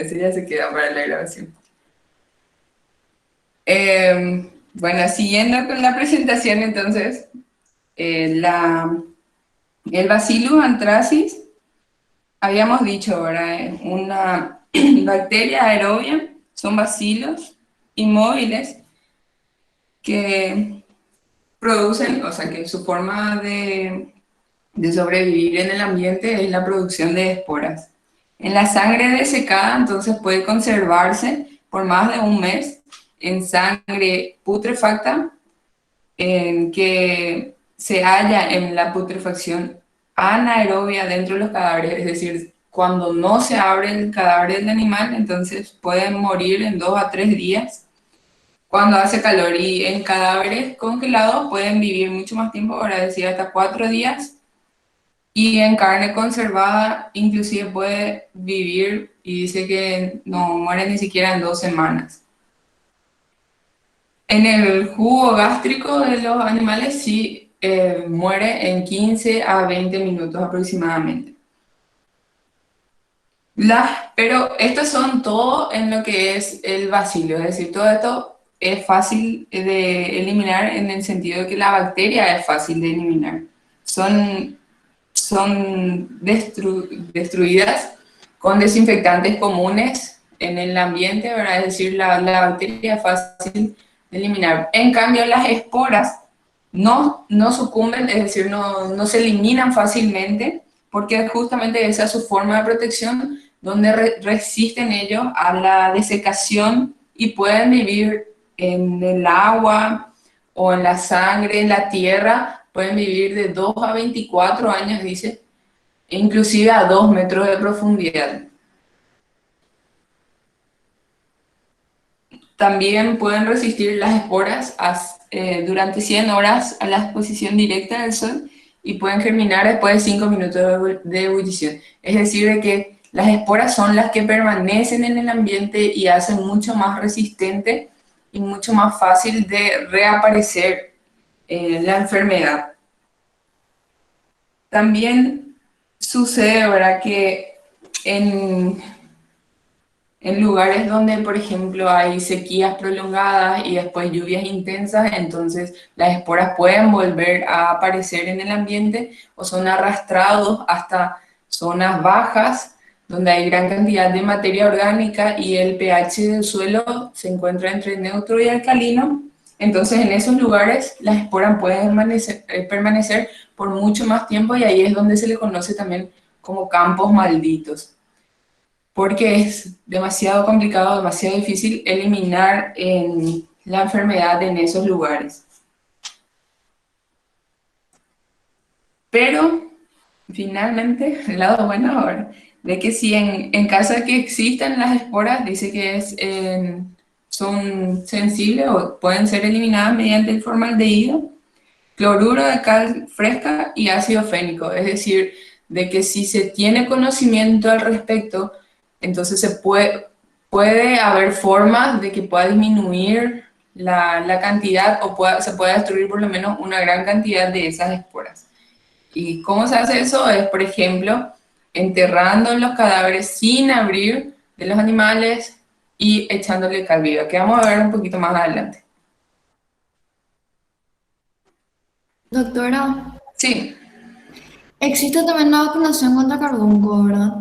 Ese ya se queda para la grabación. Bueno, siguiendo con la presentación, entonces, el Bacillus anthracis, habíamos dicho, ahora una bacteria aerobia, son bacilos inmóviles que producen, o sea, que su forma de sobrevivir en el ambiente es la producción de esporas. En la sangre desecada, entonces puede conservarse por más de un mes en sangre putrefacta, en que se halla en la putrefacción anaerobia dentro de los cadáveres, es decir, cuando no se abre el cadáver del animal, entonces pueden morir en 2 a 3 días cuando hace calor, y en cadáveres congelados pueden vivir mucho más tiempo, ahora decía hasta 4 días, y en carne conservada inclusive puede vivir, y dice que no muere ni siquiera en 2 semanas. En el jugo gástrico de los animales sí muere en 15 a 20 minutos aproximadamente. Pero estos son todo en lo que es el bacilo, es decir, todo esto es fácil de eliminar en el sentido de que la bacteria es fácil de eliminar. Son destruidas con desinfectantes comunes en el ambiente, ¿verdad? Es decir, la bacteria es fácil de eliminar. En cambio, las esporas no sucumben, es decir, no se eliminan fácilmente, porque justamente esa es su forma de protección, donde resisten ellos a la desecación y pueden vivir en el agua o en la sangre, en la tierra, pueden vivir de 2 a 24 años, dice, e inclusive a 2 metros de profundidad. También pueden resistir las esporas durante 100 horas a la exposición directa del sol y pueden germinar después de 5 minutos de ebullición. Es decir, de que las esporas son las que permanecen en el ambiente y hacen mucho más resistente y mucho más fácil de reaparecer la enfermedad. También sucede, ¿verdad?, que en lugares donde, por ejemplo, hay sequías prolongadas y después lluvias intensas, entonces las esporas pueden volver a aparecer en el ambiente o son arrastrados hasta zonas bajas donde hay gran cantidad de materia orgánica y el pH del suelo se encuentra entre neutro y alcalino. Entonces, en esos lugares las esporas pueden permanecer por mucho más tiempo, y ahí es donde se le conoce también como campos malditos, porque es demasiado complicado, demasiado difícil eliminar la enfermedad en esos lugares. Pero finalmente, el lado bueno ahora, de que si en caso de que existan las esporas, dice que son sensibles o pueden ser eliminadas mediante el formaldehído, cloruro de cal fresca y ácido fénico. Es decir, de que si se tiene conocimiento al respecto, entonces puede haber formas de que pueda disminuir la cantidad o se pueda destruir por lo menos una gran cantidad de esas esporas. ¿Y cómo se hace eso? Es, por ejemplo, enterrando los cadáveres sin abrir de los animales y echándole cal viva, que vamos a ver un poquito más adelante. Doctora, Sí, existe también la vacunación contra carbunco, ¿verdad?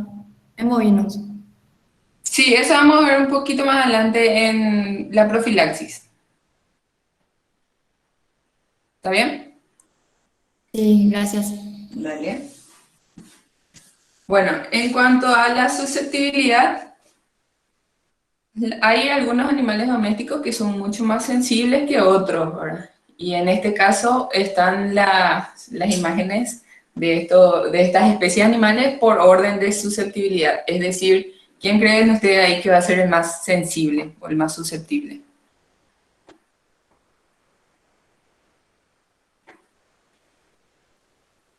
En bovinos. sí, eso vamos a ver un poquito más adelante en la profilaxis. ¿Está bien? Sí, gracias. Dale. Bueno, en cuanto a la susceptibilidad, hay algunos animales domésticos que son mucho más sensibles que otros, ¿verdad? Y en este caso están las imágenes de estas especies animales por orden de susceptibilidad. Es decir, ¿quién creen ustedes ahí que va a ser el más sensible o el más susceptible?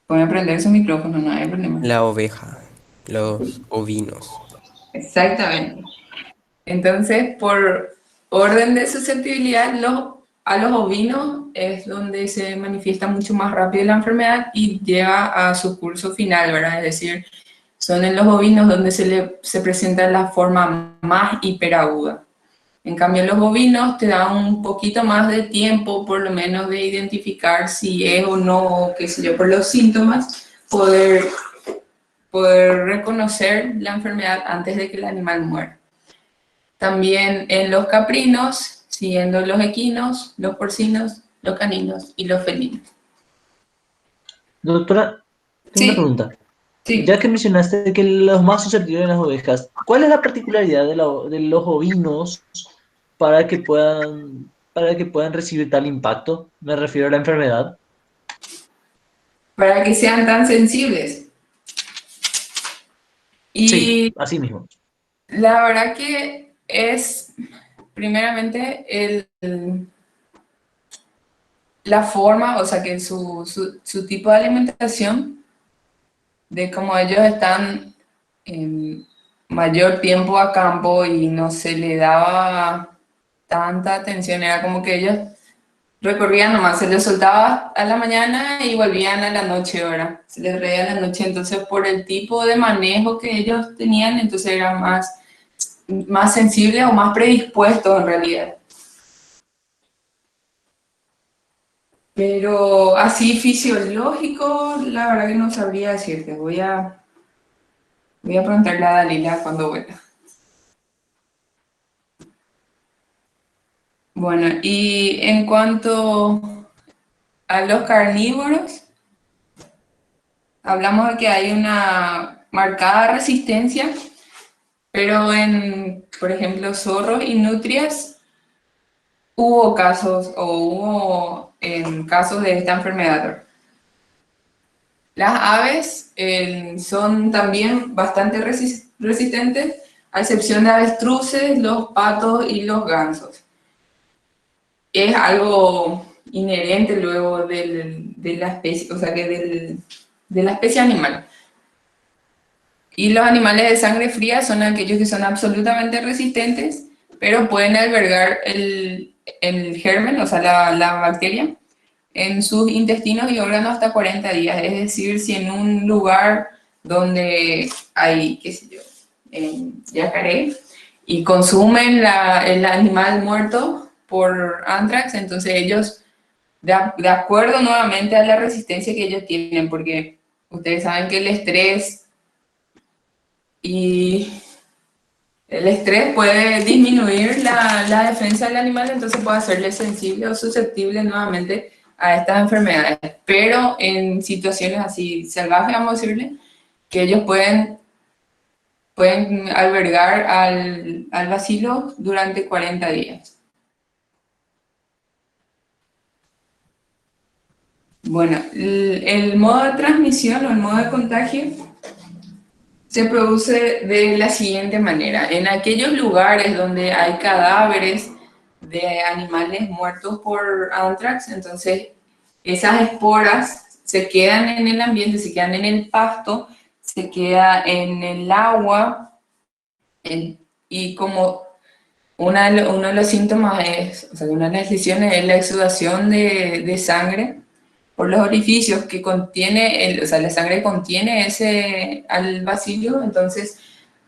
Pueden prender su micrófono, no hay problema. La oveja, los ovinos. Exactamente. Entonces, por orden de susceptibilidad, a los ovinos es donde se manifiesta mucho más rápido la enfermedad y llega a su curso final, ¿verdad? Es decir, Son en los bovinos donde se presenta la forma más hiperaguda. En cambio, los bovinos te dan un poquito más de tiempo, por lo menos, de identificar si es o no, qué sé yo, por los síntomas, poder reconocer la enfermedad antes de que el animal muera. También en los caprinos, siguiendo los equinos, los porcinos, los caninos y los felinos. Doctora, tengo una Sí, pregunta. sí. Ya que mencionaste que los más susceptibles son las ovejas, ¿cuál es la particularidad de los ovinos para que puedan recibir tal impacto? Me refiero a la enfermedad. Para que sean tan sensibles. Sí, Y así mismo. la verdad que es, primeramente, la forma, o sea, que su tipo de alimentación, de cómo ellos están en mayor tiempo a campo y no se le daba tanta atención, era como que ellos recorrían nomás, se les soltaba a la mañana y volvían a la noche, ¿verdad? Se les reía a la noche, entonces por el tipo de manejo que ellos tenían, entonces eran más sensibles o más predispuestos en realidad. Pero así fisiológico, la verdad que no sabría decirte. Voy a preguntarle a Dalila cuando vuelva. Bueno, y en cuanto a los carnívoros, hablamos de que hay una marcada resistencia, pero en, por ejemplo, zorros y nutrias hubo casos o hubo casos de esta enfermedad. Las aves son también bastante resistentes, a excepción de avestruces, los patos y los gansos. Es algo inherente luego de la especie, o sea que de la especie animal. Y los animales de sangre fría son aquellos que son absolutamente resistentes, pero pueden albergar el germen, o sea, la bacteria, en sus intestinos y órganos hasta 40 días. Es decir, si en un lugar donde hay, qué sé yo, yacaré, y consumen el animal muerto por anthrax, entonces ellos, de acuerdo nuevamente a la resistencia que ellos tienen, porque ustedes saben que y el estrés puede disminuir la defensa del animal, entonces puede hacerle sensible o susceptible nuevamente a estas enfermedades. Pero en situaciones así salvajes, vamos a decirle, que ellos pueden albergar al bacilo durante 40 días. Bueno, el modo de transmisión o el modo de contagio se produce de la siguiente manera. En aquellos lugares donde hay cadáveres de animales muertos por anthrax, entonces esas esporas se quedan en el ambiente, se quedan en el pasto, se queda en el agua, y como uno de los síntomas es, o sea, una de las lesiones es la exudación de sangre por los orificios que contiene, o sea, la sangre contiene al bacilo, entonces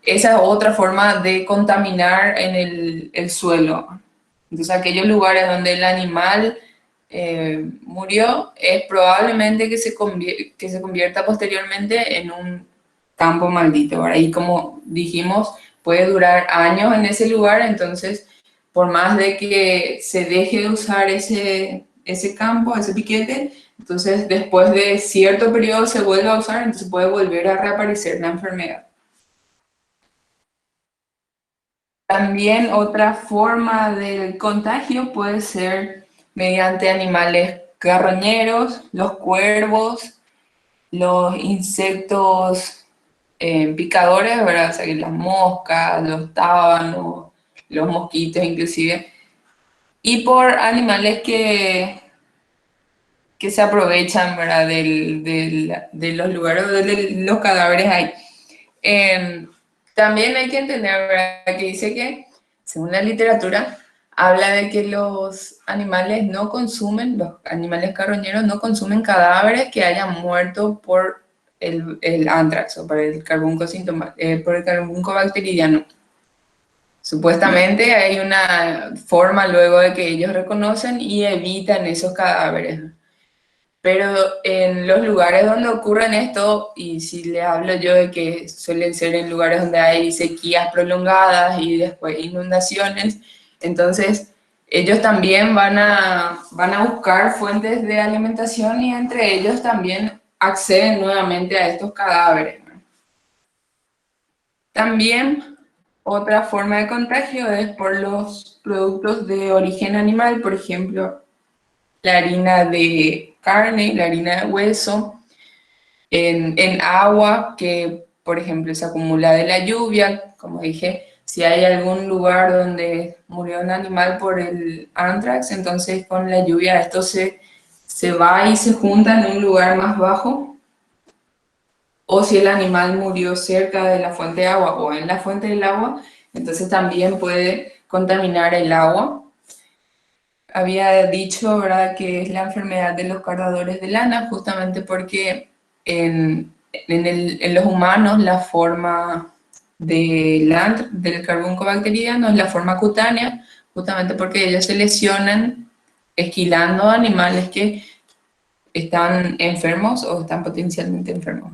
esa es otra forma de contaminar en el suelo. Entonces aquellos lugares donde el animal murió, es probablemente que se convierta posteriormente en un campo maldito. ¿Verdad? Y como dijimos, puede durar años en ese lugar, entonces por más de que se deje de usar ese campo, ese piquete, entonces después de cierto periodo se vuelve a usar, entonces puede volver a reaparecer la enfermedad. También otra forma del contagio puede ser mediante animales carroñeros, los cuervos, los insectos picadores, ¿verdad? O sea, que las moscas, los tábanos, los mosquitos inclusive, y por animales que se aprovechan, ¿verdad? De los lugares donde los cadáveres hay. También hay que entender, ¿verdad? Que dice que, según la literatura, habla de que los animales los animales carroñeros no consumen cadáveres que hayan muerto por el anthrax o para el por el carbunco bacteriano. Supuestamente hay una forma luego de que ellos reconocen y evitan esos cadáveres. Pero en los lugares donde ocurren esto, y si les hablo yo de que suelen ser en lugares donde hay sequías prolongadas y después inundaciones, entonces ellos también van a buscar fuentes de alimentación y entre ellos también acceden nuevamente a estos cadáveres. También otra forma de contagio es por los productos de origen animal, por ejemplo, la harina de carne, la harina de hueso, en agua que, por ejemplo, se acumula de la lluvia. Como dije, si hay algún lugar donde murió un animal por el anthrax, entonces con la lluvia esto se va y se junta en un lugar más bajo. O si el animal murió cerca de la fuente de agua o en la fuente del agua, entonces también puede contaminar el agua. Había dicho, ¿verdad?, que es la enfermedad de los cardadores de lana, justamente porque en los humanos la forma del carbunco bacteriano es la forma cutánea, justamente porque ellos se lesionan esquilando animales que están enfermos o están potencialmente enfermos.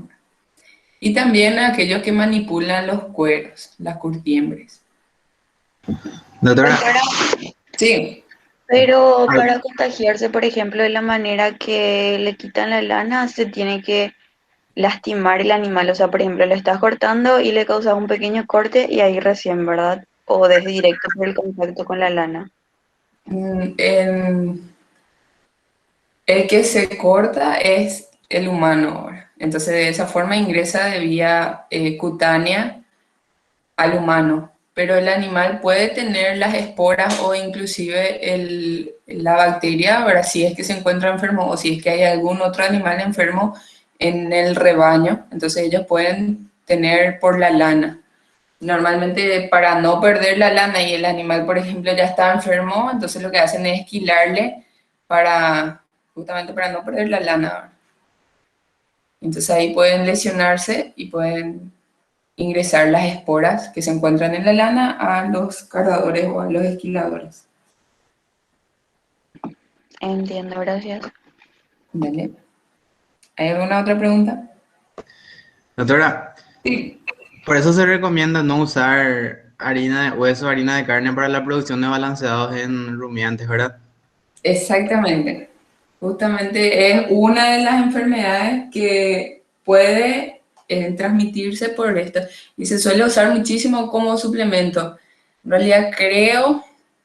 Y también aquellos que manipulan los cueros, las curtiembres. Doctora, Doctora, Sí. pero al- para contagiarse, por ejemplo, de la manera que le quitan la lana, se tiene que lastimar el animal. O sea, por ejemplo, le estás cortando y le causas un pequeño corte y ahí recién, ¿verdad? O desde directo por el contacto con la lana. El que se corta es el humano ahora. Entonces, de esa forma ingresa de vía cutánea al humano. Pero el animal puede tener las esporas o inclusive la bacteria, ahora si es que se encuentra enfermo o si es que hay algún otro animal enfermo en el rebaño. Entonces ellos pueden tener por la lana. Normalmente para no perder la lana y el animal, por ejemplo, ya está enfermo, entonces lo que hacen es esquilarle justamente para no perder la lana. Entonces ahí pueden lesionarse y pueden ingresar las esporas que se encuentran en la lana a los cardadores o a los esquiladores. Entiendo, gracias. ¿Vale? ¿Hay alguna otra pregunta? doctora, Sí. por eso se recomienda no usar harina de hueso, harina de carne para la producción de balanceados en rumiantes, ¿verdad? Exactamente. Justamente es una de las enfermedades que puede transmitirse por esto y se suele usar muchísimo como suplemento. En realidad creo,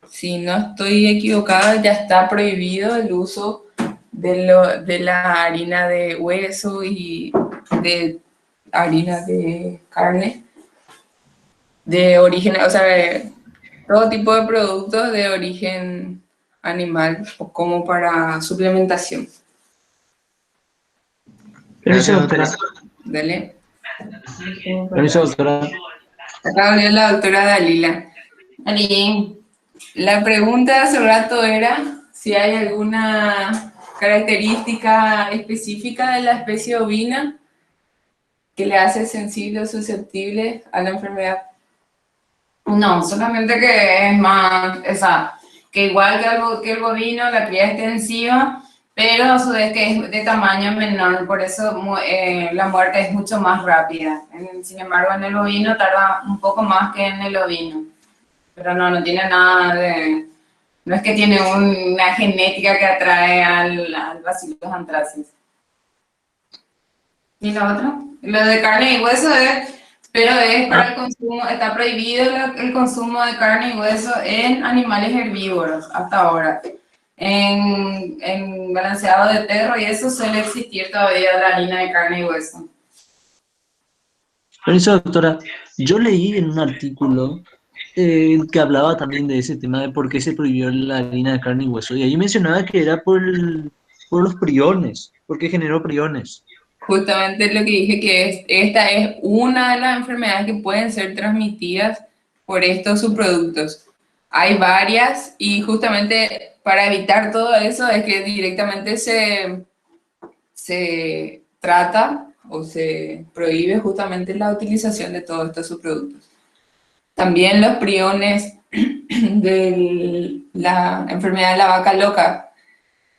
si no estoy equivocada, ya está prohibido el uso de la harina de hueso y de harina de carne de origen, o sea, todo tipo de productos de origen animal o como para suplementación. Permiso, Gracias, doctora. doctora. Dale. Permiso, doctora. Acá habló la doctora Dalila. Ali, la pregunta hace rato era si hay alguna característica específica de la especie ovina que le hace sensible o susceptible a la enfermedad. No, solamente que es más, esa, que igual que el bovino, la cría extensiva, pero a su vez que es de tamaño menor, por eso la muerte es mucho más rápida. Sin embargo, en el bovino tarda un poco más que en el ovino, pero no tiene nada de, no es que tiene una genética que atrae al Bacillus anthracis. ¿Y lo otro? Lo de carne y hueso es, pero es para el consumo, está prohibido el consumo de carne y hueso en animales herbívoros hasta ahora. En balanceado de perro y eso suele existir todavía la harina de carne y hueso. Permiso, doctora. Yo leí en un artículo que hablaba también de ese tema de por qué se prohibió la harina de carne y hueso. Y ahí mencionaba que era por los priones, porque generó priones. Justamente lo que dije que esta es una de las enfermedades que pueden ser transmitidas por estos subproductos. Hay varias y justamente para evitar todo eso es que directamente se trata o se prohíbe justamente la utilización de todos estos subproductos. También los priones de la enfermedad de la vaca loca.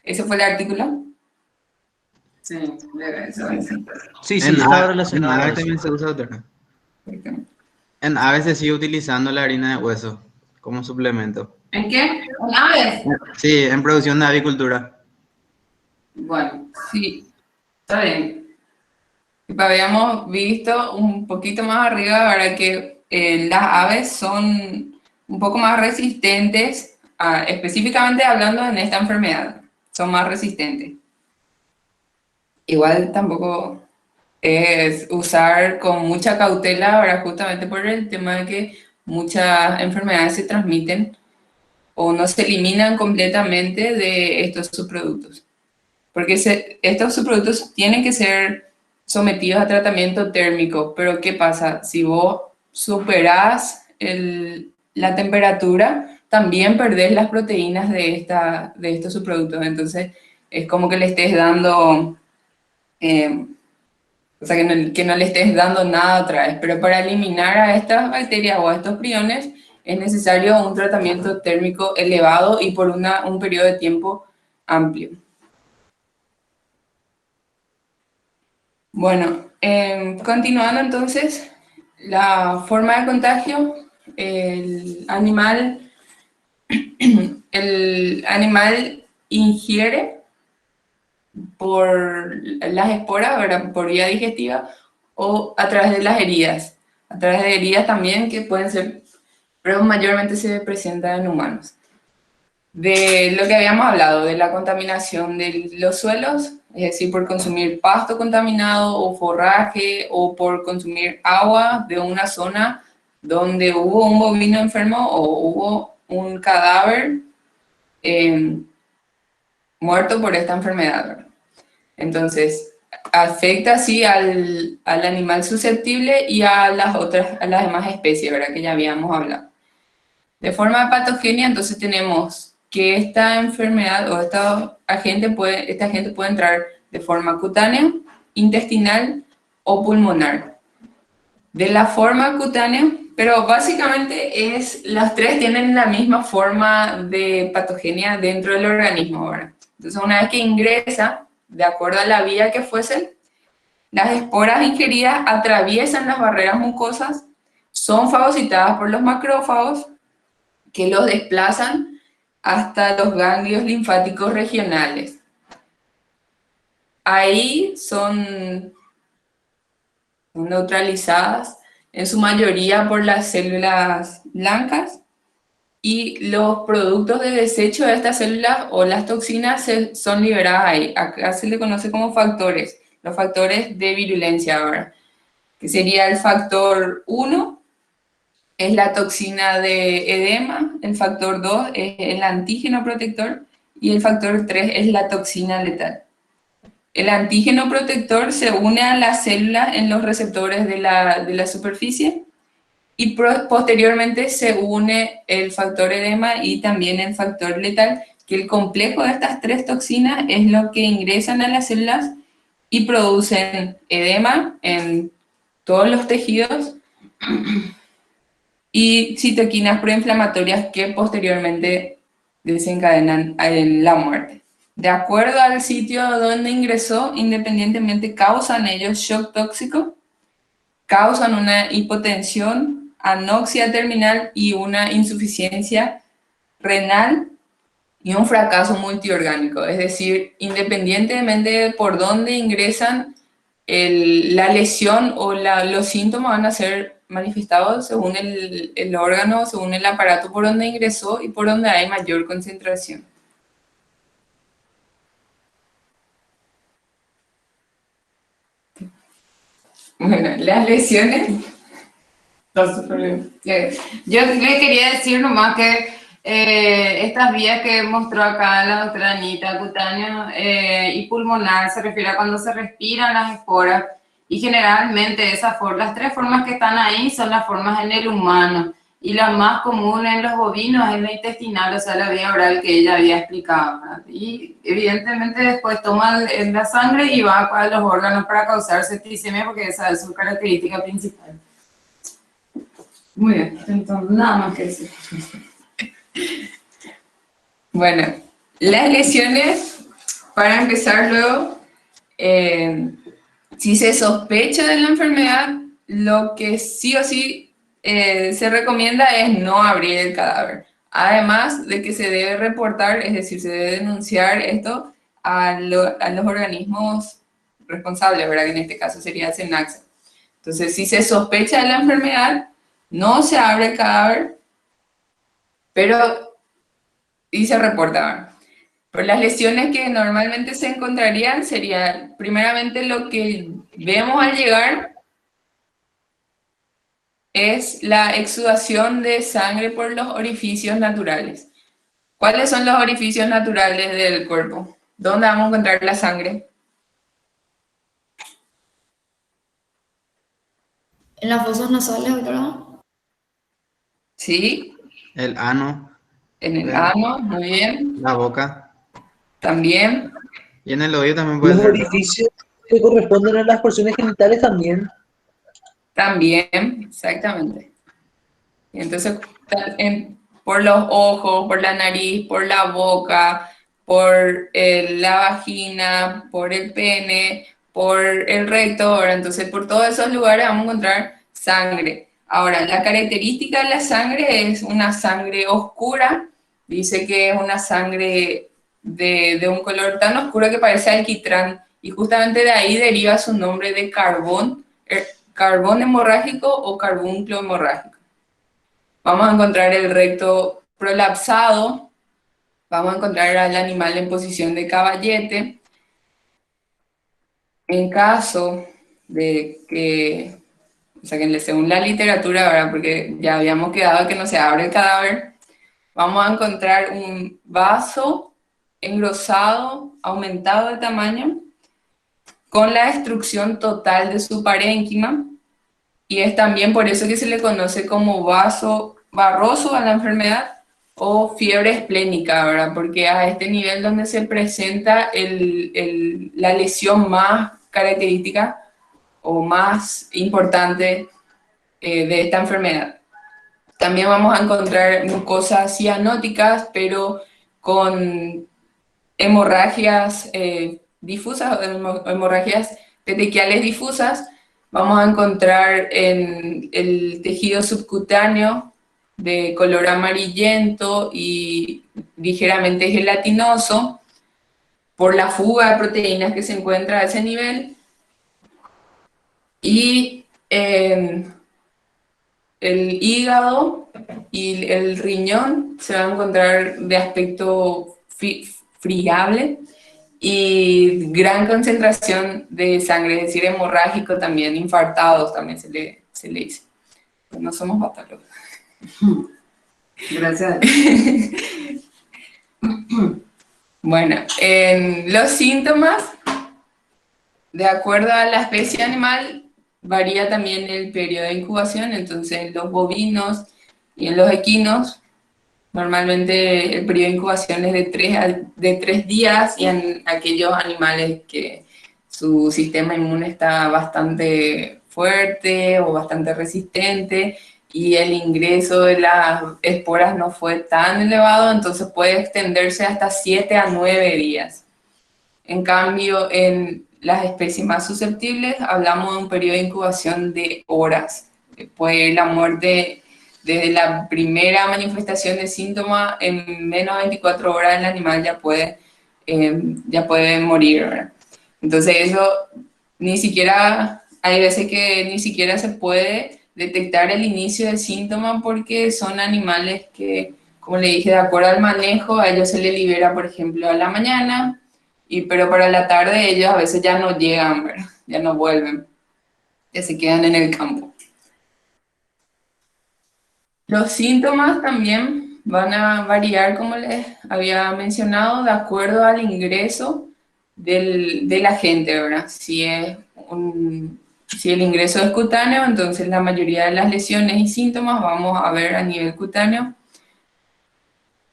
¿Ese fue el artículo? Sí, debe ser. Sí, sí, estaba En relacionado a aves eso. también se usa, doctora. Perfectamente. En aves se sigue utilizando la harina de hueso como suplemento. ¿En qué? ¿En aves? Sí, en producción de avicultura. Bueno, Sí, está bien. habíamos visto un poquito más arriba, ahora que las aves son un poco más resistentes, específicamente hablando en esta enfermedad, son más resistentes. Igual tampoco es usar con mucha cautela, ahora justamente por el tema de que muchas enfermedades se transmiten o no se eliminan completamente de estos subproductos. Porque estos subproductos tienen que ser sometidos a tratamiento térmico, pero ¿qué pasa? Si vos superás la temperatura, también perdés las proteínas de estos subproductos. Entonces, es como que le estés dando, o sea, que no le estés dando nada otra vez. Pero para eliminar a estas bacterias o a estos priones, es necesario un tratamiento térmico elevado y por un periodo de tiempo amplio. Bueno, continuando entonces, la forma de contagio, el animal ingiere por las esporas, ¿verdad? Por vía digestiva o a través de las heridas. A través de heridas también que pueden ser, pero mayormente se presenta en humanos. De lo que habíamos hablado, de la contaminación de los suelos, es decir, por consumir pasto contaminado o forraje o por consumir agua de una zona donde hubo un bovino enfermo o hubo un cadáver muerto por esta enfermedad, ¿verdad? Entonces, afecta así al animal susceptible y a las demás especies, ¿verdad? Que ya habíamos hablado. De forma patogenia, entonces tenemos que esta enfermedad o este agente puede entrar de forma cutánea, intestinal o pulmonar. De la forma cutánea, pero básicamente las tres tienen la misma forma de patogenia dentro del organismo ahora. Entonces, una vez que ingresa, de acuerdo a la vía que fuesen, las esporas ingeridas atraviesan las barreras mucosas, son fagocitadas por los macrófagos, que los desplazan hasta los ganglios linfáticos regionales. Ahí son neutralizadas en su mayoría por las células blancas y los productos de desecho de estas células o las toxinas son liberadas ahí. Acá se le conoce como factores, los factores de virulencia ahora, que sería el factor 1, es la toxina de edema, el factor 2 es el antígeno protector y el factor 3 es la toxina letal. El antígeno protector se une a las células en los receptores de la superficie y posteriormente se une el factor edema y también el factor letal, que el complejo de estas tres toxinas es lo que ingresan a las células y producen edema en todos los tejidos y citoquinas proinflamatorias que posteriormente desencadenan la muerte. De acuerdo al sitio donde ingresó, independientemente causan ellos shock tóxico, causan una hipotensión, anoxia terminal y una insuficiencia renal y un fracaso multiorgánico. Es decir, independientemente de por dónde ingresan, la lesión o los síntomas van a ser manifestados según el órgano, según el aparato por donde ingresó y por donde hay mayor concentración. Bueno, las lesiones. Está súper bien. Yo le quería decir nomás que estas vías que mostró acá la doctora Anita, cutáneo y pulmonar, se refiere a cuando se respiran las esporas y generalmente las tres formas que están ahí son las formas en el humano y la más común en los bovinos es la intestinal, o sea, la vía oral que ella había explicado, ¿verdad? Y evidentemente después toma la sangre y va a los órganos para causar septicemia porque esa es su característica principal. Muy bien, entonces nada más que decir. Bueno, las lesiones, para empezar luego, si se sospecha de la enfermedad, lo que sí o sí se recomienda es no abrir el cadáver. Además de que se debe reportar, es decir, se debe denunciar esto a los organismos responsables, ¿verdad? Que en este caso sería SENACSA. Entonces, si se sospecha de la enfermedad, no se abre el cadáver, y se reporta, ¿verdad? Pero las lesiones que normalmente se encontrarían serían, primeramente, lo que vemos al llegar es la exudación de sangre por los orificios naturales. ¿Cuáles son los orificios naturales del cuerpo? ¿Dónde vamos a encontrar la sangre? En las fosas nasales, ¿verdad? Sí, El ano, en el ano, muy bien, la boca. también, Y en el oído también puede Los ser. orificios que corresponden a las porciones genitales también. exactamente. Y entonces, por los ojos, por la nariz, por la boca, por la vagina, por el pene, por el recto, ¿verdad? Entonces, por todos esos lugares vamos a encontrar sangre. Ahora, la característica de la sangre es una sangre oscura. Dice que es una sangre de un color tan oscuro que parece alquitrán. Y justamente de ahí deriva su nombre de carbón hemorrágico o carbúnculo hemorrágico. Vamos a encontrar el recto prolapsado, vamos a encontrar al animal en posición de caballete. En caso de que, o sea, que según la literatura, ¿verdad? Porque ya habíamos quedado que no se abre el cadáver, vamos a encontrar un vaso engrosado, aumentado de tamaño, con la destrucción total de su parénquima, y es también por eso que se le conoce como vaso barroso a la enfermedad o fiebre esplénica, ¿verdad? Porque a este nivel donde se presenta la lesión más característica o más importante de esta enfermedad. También vamos a encontrar mucosas cianóticas, pero con hemorragias difusas, hemorragias petequiales difusas. Vamos a encontrar en el tejido subcutáneo de color amarillento y ligeramente gelatinoso por la fuga de proteínas que se encuentra a ese nivel. Y el hígado y el riñón se van a encontrar de aspecto friable y gran concentración de sangre, es decir, hemorrágico también, infartados también se le dice. Pues no somos patólogos. Gracias. Bueno, los síntomas, de acuerdo a la especie animal, varía también el periodo de incubación. Entonces, en los bovinos y en los equinos, normalmente el periodo de incubación es de 3 días, y en aquellos animales que su sistema inmune está bastante fuerte o bastante resistente y el ingreso de las esporas no fue tan elevado, entonces puede extenderse hasta 7 a 9 días. En cambio, en las especies más susceptibles hablamos de un periodo de incubación de horas. Puede la muerte desde la primera manifestación de síntoma, en menos de 24 horas el animal ya puede morir, ¿verdad? Entonces eso ni siquiera, hay veces que ni siquiera se puede detectar el inicio del síntoma porque son animales que, como le dije, de acuerdo al manejo, a ellos se les libera, por ejemplo, a la mañana, pero para la tarde ellos a veces ya no llegan, ¿verdad? Ya no vuelven, ya se quedan en el campo. Los síntomas también van a variar, como les había mencionado, de acuerdo al ingreso del agente, ¿verdad? Si es un Si el ingreso es cutáneo, entonces la mayoría de las lesiones y síntomas vamos a ver a nivel cutáneo.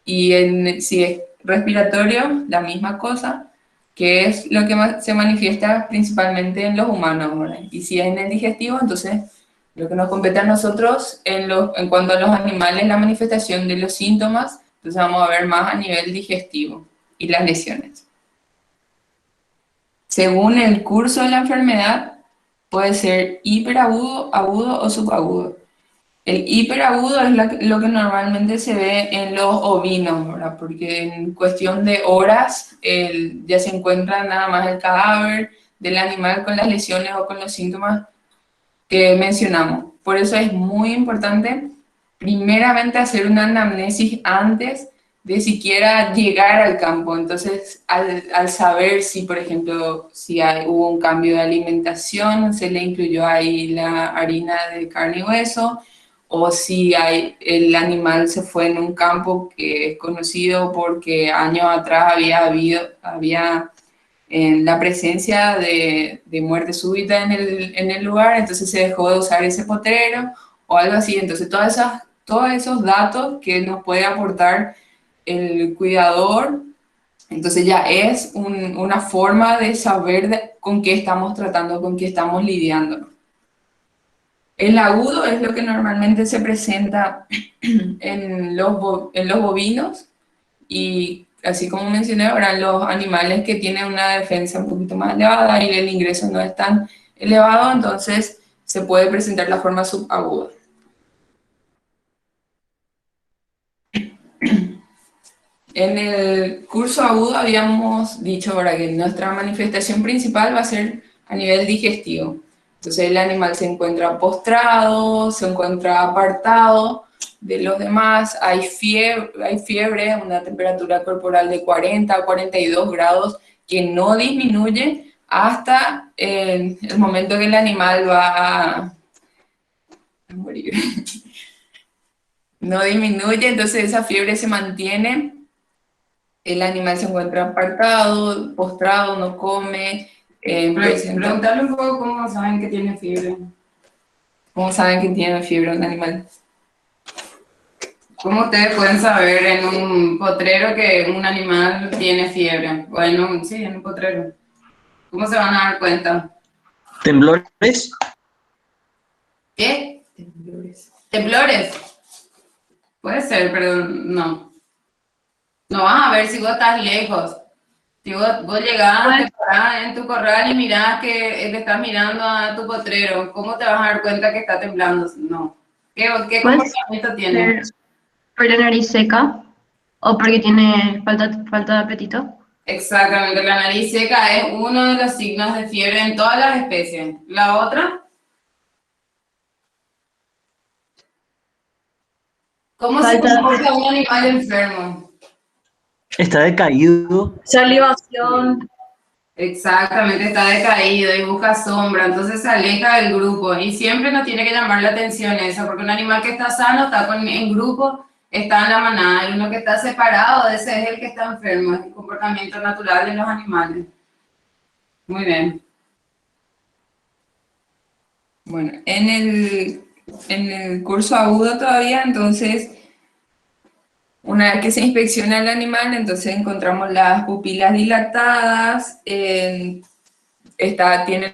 Y si es respiratorio, la misma cosa, que es lo que se manifiesta principalmente en los humanos, ¿verdad? Y si es en el digestivo, entonces lo que nos compete a nosotros en cuanto a los animales, la manifestación de los síntomas, entonces vamos a ver más a nivel digestivo y las lesiones. Según el curso de la enfermedad, puede ser hiperagudo, agudo o subagudo. El hiperagudo es lo que normalmente se ve en los ovinos, ¿verdad? Porque en cuestión de horas ya se encuentra nada más el cadáver del animal con las lesiones o con los síntomas que mencionamos. Por eso es muy importante, primeramente, hacer una anamnesis antes de siquiera llegar al campo. Entonces, al saber si, por ejemplo, hubo un cambio de alimentación, se le incluyó ahí la harina de carne y hueso, o si el animal se fue en un campo que es conocido porque años atrás había en la presencia de muerte súbita en el lugar, entonces se dejó de usar ese potrero o algo así. Entonces, todos esos datos que nos puede aportar el cuidador, entonces ya es una forma de saber con qué estamos tratando, con qué estamos lidiando. El agudo es lo que normalmente se presenta en los bovinos y así como mencioné, ahora los animales que tienen una defensa un poquito más elevada y el ingreso no es tan elevado, entonces se puede presentar la forma subaguda. En el curso agudo habíamos dicho ahora que nuestra manifestación principal va a ser a nivel digestivo. Entonces el animal se encuentra postrado, se encuentra apartado de los demás, hay fiebre, una temperatura corporal de 40 a 42 grados que no disminuye hasta el momento que el animal va a morir. No disminuye, entonces esa fiebre se mantiene. El animal se encuentra apartado, postrado, no come. Preguntarle un poco cómo saben que tiene fiebre. ¿Cómo saben que tiene fiebre un animal? ¿Cómo ustedes pueden saber en un potrero que un animal tiene fiebre? Bueno, sí, en un potrero. ¿Cómo se van a dar cuenta? ¿Temblores? ¿Qué? ¿Temblores? Puede ser, pero no. No vas a ver si vos estás lejos. Si vos llegás, te parás en tu corral y mirás que le estás mirando a tu potrero, ¿cómo te vas a dar cuenta que está temblando? No. ¿Qué comportamiento tiene? Por la nariz seca o porque tiene falta de apetito. Exactamente, la nariz seca es uno de los signos de fiebre en todas las especies. La otra, ¿cómo se comporta un animal enfermo? Está decaído. Salivación. Exactamente, está decaído y busca sombra, entonces se aleja del grupo y siempre nos tiene que llamar la atención eso, porque un animal que está sano está en grupo, está en la manada, y uno que está separado, ese es el que está enfermo, es el comportamiento natural de los animales. Muy bien. Bueno, en el curso agudo todavía, entonces, una vez que se inspecciona el animal, entonces encontramos las pupilas dilatadas, tiene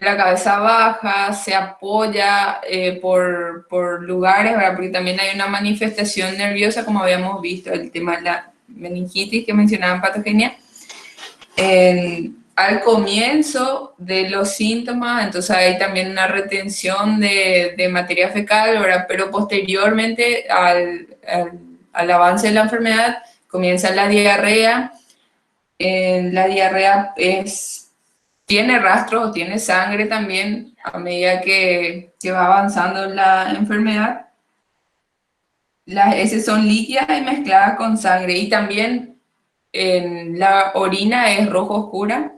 la cabeza baja, se apoya por lugares, ¿verdad? Porque también hay una manifestación nerviosa, como habíamos visto, el tema de la meningitis que mencionaban patogenia. Al comienzo de los síntomas, entonces hay también una retención de materia fecal, ¿verdad? Pero posteriormente al avance de la enfermedad comienza la diarrea. La diarrea tiene rastros, tiene sangre también a medida que va avanzando la enfermedad. Las heces son líquidas y mezcladas con sangre y también la orina es rojo oscura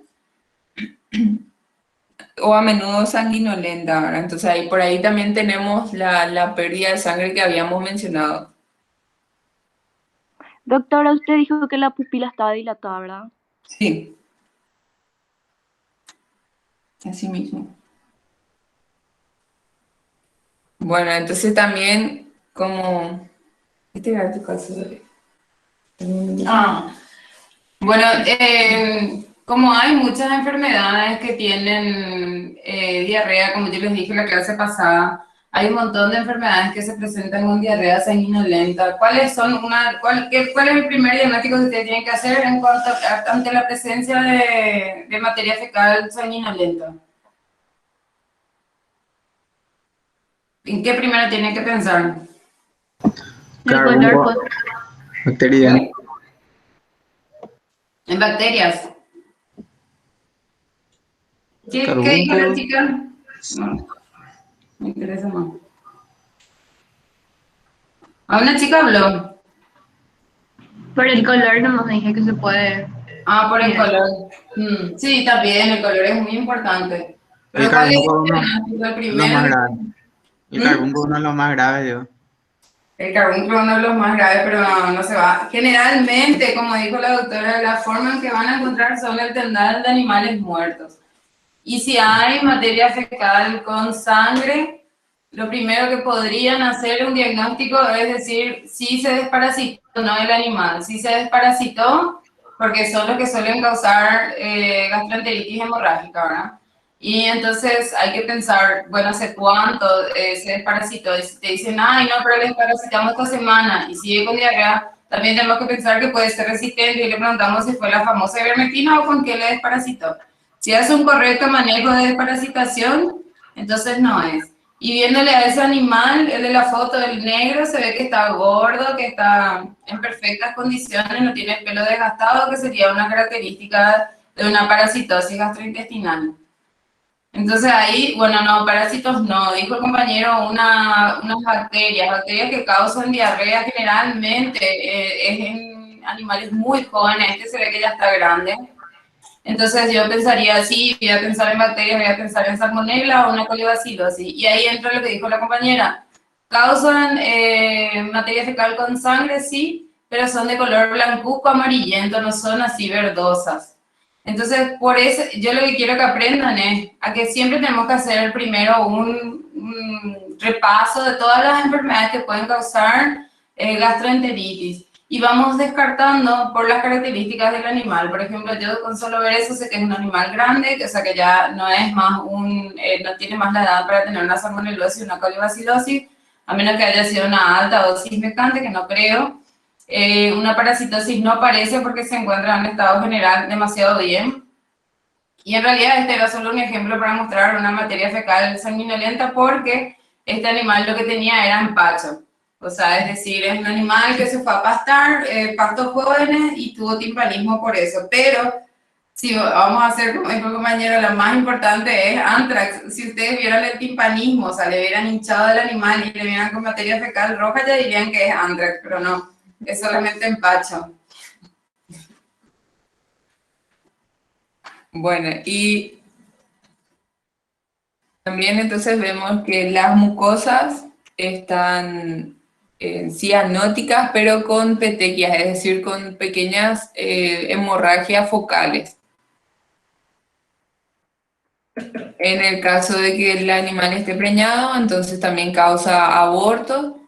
o a menudo sanguinolenta, ¿verdad? Entonces por ahí también tenemos la pérdida de sangre que habíamos mencionado. Doctora, usted dijo que la pupila estaba dilatada, ¿verdad? Sí, así mismo. Bueno, entonces también como... Este era tu caso. Ah, bueno, como hay muchas enfermedades que tienen diarrea, como yo les dije en la clase pasada, hay un montón de enfermedades que se presentan con diarrea sanguinolenta. ¿Cuáles son cuál es el primer diagnóstico que ustedes tienen que hacer en cuanto ante la presencia de materia fecal sanguinolenta? ¿En qué primero tienen que pensar? El color, pues, Carbunco, bacteria. En bacterias. ¿Qué dijo la Carbunco, chica? No, me interesa más. A una chica habló. por el color nomás dije que se puede Ah, por el mirar. color. Sí, también el color es muy importante. El Pero ¿cuál es carbunco el uno, diagnóstico? El lo más primero. grave. El ¿Mm? carbunco uno de los más graves, yo. El carbúnculo es uno de los más graves, pero no se va. Generalmente, como dijo la doctora, la forma en que van a encontrar son el tendal de animales muertos. Y si hay materia fecal con sangre, lo primero que podrían hacer un diagnóstico es decir si se desparasitó o no el animal. Si se desparasitó, porque son los que suelen causar gastroenteritis hemorrágica, ¿verdad? Y entonces hay que pensar, bueno, ¿hace cuánto se desparasitó? Y si te dicen, ay, no, pero le desparasitamos esta semana y sigue con diarrea, también tenemos que pensar que puede ser resistente y le preguntamos si fue la famosa ivermectina o con qué le desparasitó. Si hace un correcto manejo de desparasitación, entonces no es. Y viéndole a ese animal, el de la foto del negro, se ve que está gordo, que está en perfectas condiciones, no tiene el pelo desgastado, que sería una característica de una parasitosis gastrointestinal. Entonces ahí, bueno, no, parásitos no, dijo el compañero, unas bacterias que causan diarrea generalmente, es en animales muy jóvenes, este se ve que ya está grande. Entonces yo pensaría, sí, voy a pensar en bacterias, voy a pensar en salmonella o una colibacilosis. Y ahí entra lo que dijo la compañera. Causan materia fecal con sangre, sí, pero son de color blancuzco amarillento, no son así verdosas. Entonces, por eso yo lo que quiero que aprendan es a que siempre tenemos que hacer primero un repaso de todas las enfermedades que pueden causar gastroenteritis y vamos descartando por las características del animal. Por ejemplo, yo con solo ver eso sé que es un animal grande, que, o sea que ya no es más no tiene más la edad para tener una salmonelosis y una colibacilosis, a menos que haya sido una alta dosis mecante, que no creo. Una parasitosis no aparece porque se encuentra en estado general demasiado bien. Y en realidad este era solo un ejemplo para mostrar una materia fecal sanguinolenta porque este animal lo que tenía era empacho. O sea, es decir, es un animal que se fue a pastar, pastos jóvenes y tuvo timpanismo por eso. Pero si vamos a hacer, como dijo el compañero, lo más importante es anthrax. Si ustedes vieran el timpanismo, o sea, le hubieran hinchado el animal y le vieran con materia fecal roja, ya dirían que es anthrax, pero no, es solamente empacho. Bueno, y también entonces vemos que las mucosas están cianóticas, pero con petequias, es decir, con pequeñas hemorragias focales. En el caso de que el animal esté preñado, entonces también causa aborto.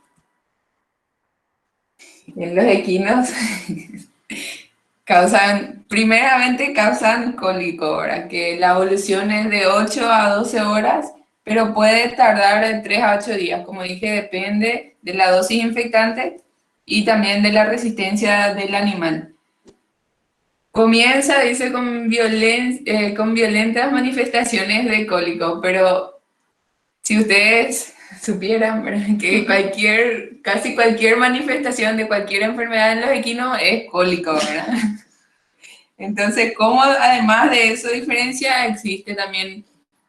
En los equinos primeramente causan cólico, ¿verdad? Que la evolución es de 8 a 12 horas, pero puede tardar de 3 a 8 días. Como dije, depende de la dosis infectante y también de la resistencia del animal. Comienza, dice, con violentas manifestaciones de cólico, pero si ustedes supieran, ¿verdad? Que casi cualquier manifestación de cualquier enfermedad en los equinos es cólico, ¿verdad? Entonces, ¿cómo además de eso diferencia? Existe también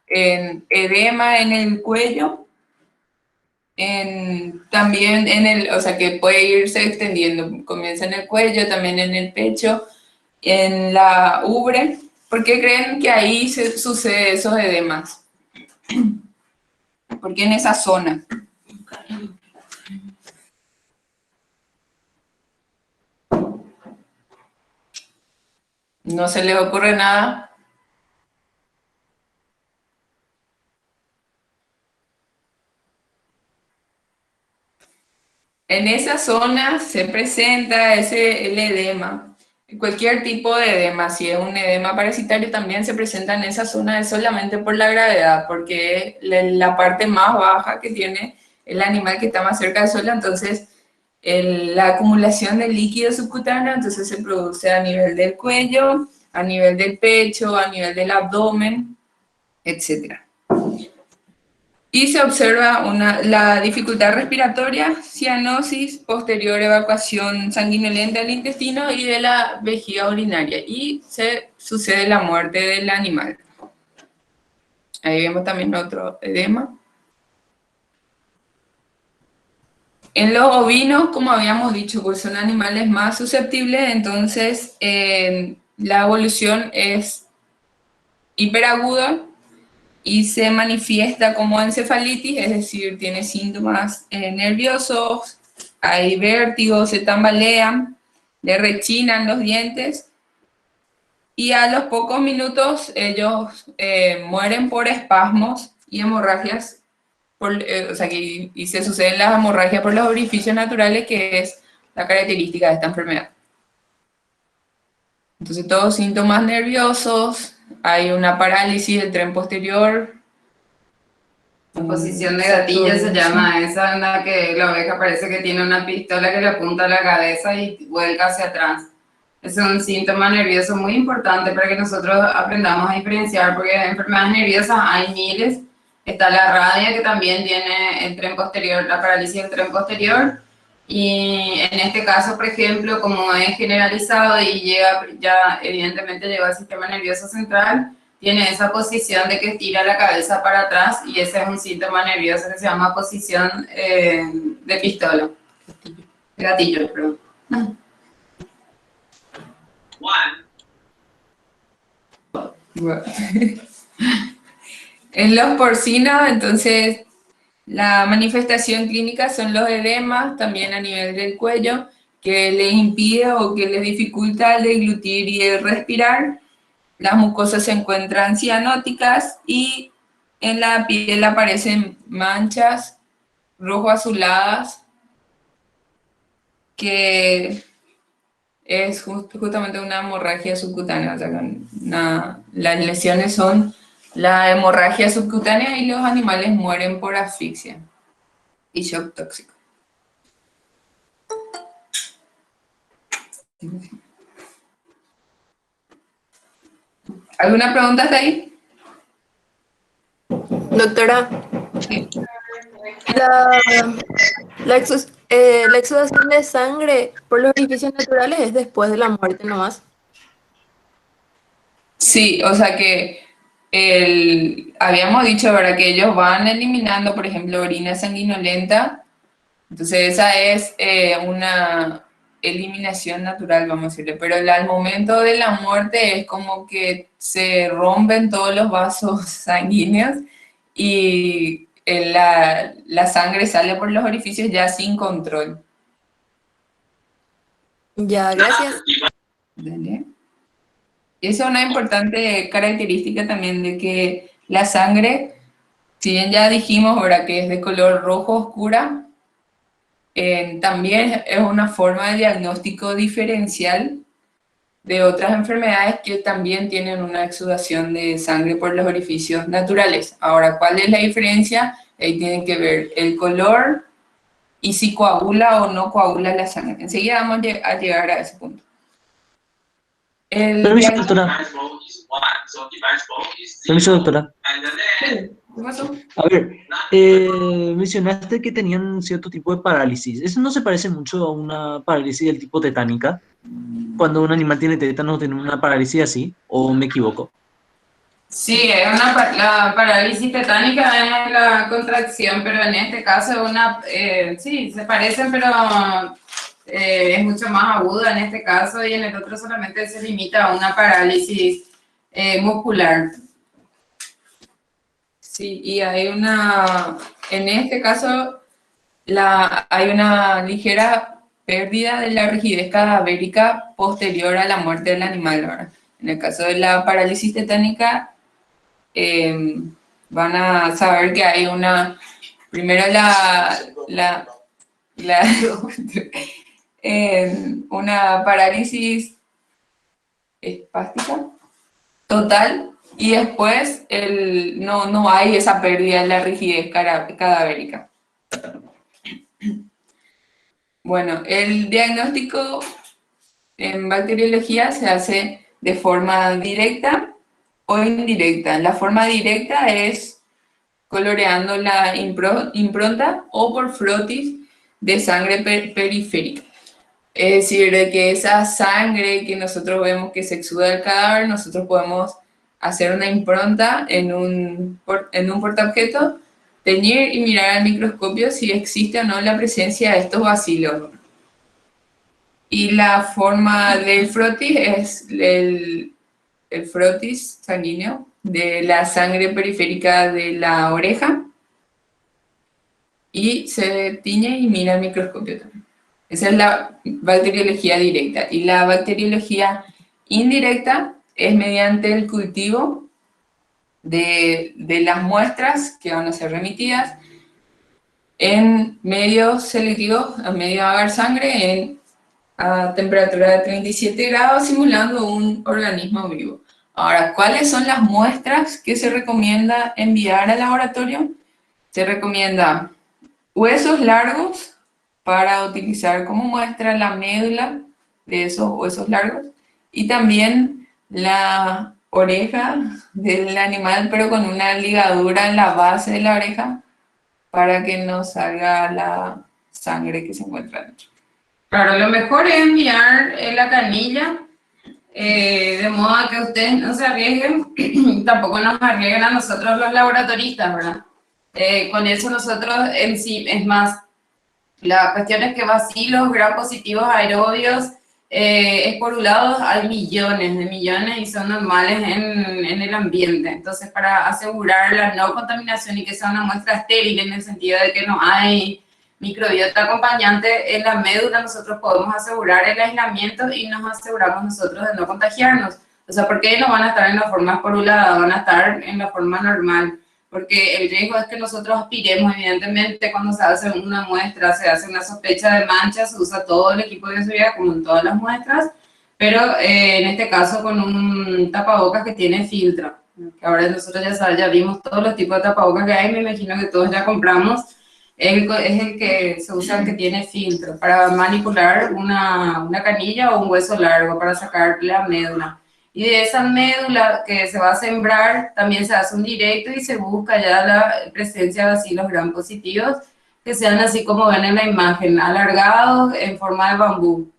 edema en el cuello, también o sea, que puede irse extendiendo, comienza en el cuello, también en el pecho, en la ubre. ¿Por qué creen que ahí sucede esos edemas? ¿Por qué en esa zona? ¿No se les ocurre nada? En esa zona se presenta el edema. Cualquier tipo de edema, si es un edema parasitario, también se presenta en esa zona, es solamente por la gravedad, porque es la parte más baja que tiene el animal que está más cerca del suelo, entonces la acumulación de líquido subcutáneo entonces se produce a nivel del cuello, a nivel del pecho, a nivel del abdomen, etc. Y se observa la dificultad respiratoria, cianosis, posterior evacuación sanguinolenta del intestino y de la vejiga urinaria. Y se sucede la muerte del animal. Ahí vemos también otro edema. En los ovinos, como habíamos dicho, pues son animales más susceptibles, entonces la evolución es hiperaguda y se manifiesta como encefalitis, es decir, tiene síntomas nerviosos, hay vértigo, se tambalean, le rechinan los dientes y a los pocos minutos ellos mueren por espasmos y hemorragias, o sea, y se suceden las hemorragias por los orificios naturales, que es la característica de esta enfermedad. Entonces, todos síntomas nerviosos, hay una parálisis del tren posterior. Posición de gatillo se llama esa, en la que la oveja parece que tiene una pistola que le apunta a la cabeza y vuelca hacia atrás. Es un síntoma nervioso muy importante para que nosotros aprendamos a diferenciar, porque enfermedades nerviosas hay miles. Está la radia, que también tiene el tren posterior, la parálisis del tren posterior. Y en este caso, por ejemplo, como es generalizado y llega, ya evidentemente llegó al sistema nervioso central, tiene esa posición de que estira la cabeza para atrás, y ese es un síntoma nervioso que se llama posición de pistola. Gatillo, perdón. Bueno. En los porcinos, entonces, la manifestación clínica son los edemas, también a nivel del cuello, que les impide o que les dificulta el deglutir y el respirar. Las mucosas se encuentran cianóticas y en la piel aparecen manchas rojo-azuladas, que es justamente una hemorragia subcutánea. O sea, las lesiones son la hemorragia subcutánea y los animales mueren por asfixia y shock tóxico. ¿Alguna pregunta hasta ahí? Doctora, Sí. la exudación de sangre por los orificios naturales es después de la muerte nomás. Sí, o sea que habíamos dicho, ¿verdad?, que ellos van eliminando, por ejemplo, orina sanguinolenta. Entonces esa es una eliminación natural, vamos a decirle. Pero al momento de la muerte es como que se rompen todos los vasos sanguíneos y la sangre sale por los orificios ya sin control. Ya, gracias. Dale. Y esa es una importante característica también, de que la sangre, si bien ya dijimos ahora que es de color rojo oscura, también es una forma de diagnóstico diferencial de otras enfermedades que también tienen una exudación de sangre por los orificios naturales. Ahora, ¿cuál es la diferencia? Ahí tienen que ver el color y si coagula o no coagula la sangre. Enseguida vamos a llegar a ese punto. Permiso, doctora. Permiso, doctora. ¿Qué pasó? A ver, mencionaste que tenían cierto tipo de parálisis. ¿Eso no se parece mucho a una parálisis del tipo tetánica? Cuando un animal tiene tétano, ¿tiene una parálisis así? ¿O me equivoco? Sí, es la parálisis tetánica es la contracción, pero en este caso sí, se parecen, pero es mucho más aguda en este caso, y en el otro solamente se limita a una parálisis muscular. Sí, y hay en este caso, hay una ligera pérdida de la rigidez cadavérica posterior a la muerte del animal, ¿verdad? En el caso de la parálisis tetánica, van a saber que hay primero Claro. Una parálisis espástica total y después no hay esa pérdida de la rigidez cadavérica. Bueno, el diagnóstico en bacteriología se hace de forma directa o indirecta. La forma directa es coloreando la impronta o por frotis de sangre periférica. Es decir, de que esa sangre que nosotros vemos que se exuda del cadáver, nosotros podemos hacer una impronta en un portaobjeto, teñir y mirar al microscopio si existe o no la presencia de estos bacilos. Y la forma del frotis es el frotis sanguíneo de la sangre periférica de la oreja y se tiñe y mira al microscopio también. Esa es la bacteriología directa. Y la bacteriología indirecta es mediante el cultivo de las muestras que van a ser remitidas en medios selectivos, a medio agar sangre, a temperatura de 37 grados, simulando un organismo vivo. Ahora, ¿cuáles son las muestras que se recomienda enviar al laboratorio? Se recomienda huesos largos para utilizar como muestra la médula de esos huesos largos y también la oreja del animal, pero con una ligadura en la base de la oreja para que no salga la sangre que se encuentra dentro. Claro, lo mejor es enviar la canilla, de modo que ustedes no se arriesguen, tampoco nos arriesguen a nosotros los laboratoristas, ¿verdad? Con eso nosotros en sí, es más, la cuestión es que bacilos gram positivos aerobios esporulados hay millones de millones y son normales en el ambiente. Entonces, para asegurar la no contaminación y que sea una muestra estéril en el sentido de que no hay microbiota acompañante en la médula, nosotros podemos asegurar el aislamiento y nos aseguramos nosotros de no contagiarnos. O sea, ¿por qué no van a estar en la forma esporulada? Van a estar en la forma normal. Porque el riesgo es que nosotros aspiremos, evidentemente, cuando se hace una muestra, se hace una sospecha de mancha, se usa todo el equipo de bioseguridad, como en todas las muestras, pero en este caso con un tapabocas que tiene filtro. Que ahora nosotros ya vimos todos los tipos de tapabocas que hay, me imagino que todos ya compramos. Es el que se usa, el que tiene filtro, para manipular una canilla o un hueso largo, para sacar la médula. Y de esa médula que se va a sembrar, también se hace un directo y se busca ya la presencia de bacilos gram positivos, que sean así como ven en la imagen, alargados en forma de bambú.